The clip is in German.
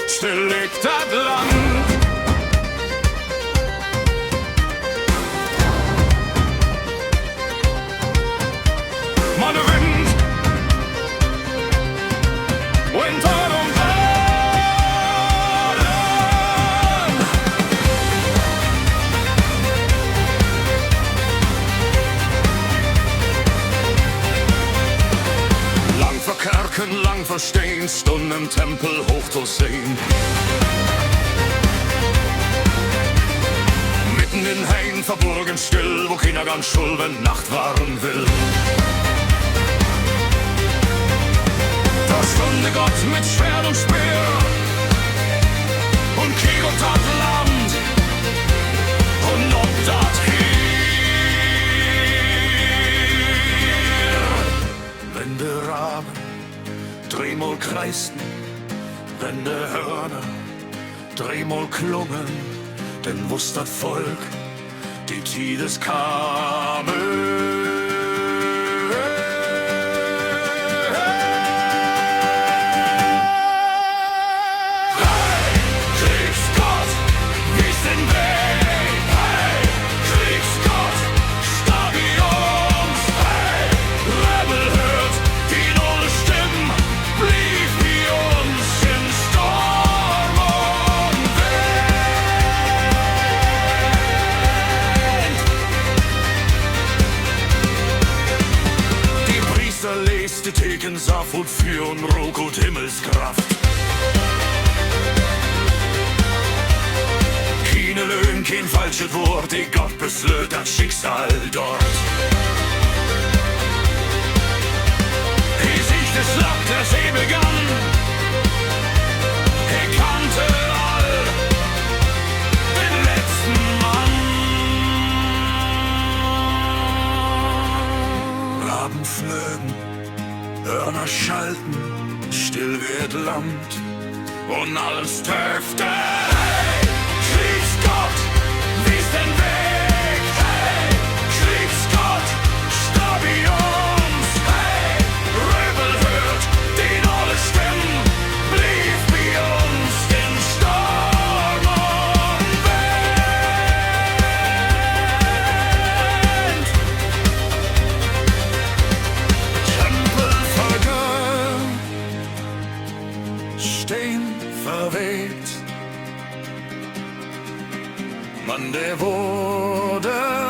still liegt das Land. Man Wind, Winter und Baden. Lang verkerken, lang verstehen, Stunden im Tempel hoch zu sehen. Mitten in Hain verborgen still, wo keiner ganz schuld, wenn Nacht waren will. Da stunde Gott mit Schwert und Speer und Krieg und das Land und ob das hier. Wenn der Raben dreimal kreisten, wenn der Hörner dreimal klungen, denn wusst das Volk, die Tid ist kamen. Die Theken Saft und für und Ruck und Himmelskraft. Keine Löhn, kein falsches Wort, die Gott beslöt das Schicksal dort. Wie sich die Schlacht der See begann, kannte all den letzten Mann. Raben flögen, Hörner schalten, still wird Land und alles dürfte. Hey, Kriegsgott, wies den Weg. Hey, Kriegsgott, starb bei uns. Hey, Röbel hört den alle Stimmen, blieb bei uns in Sturm und Wind. Tempel stehen verweht, man der wurde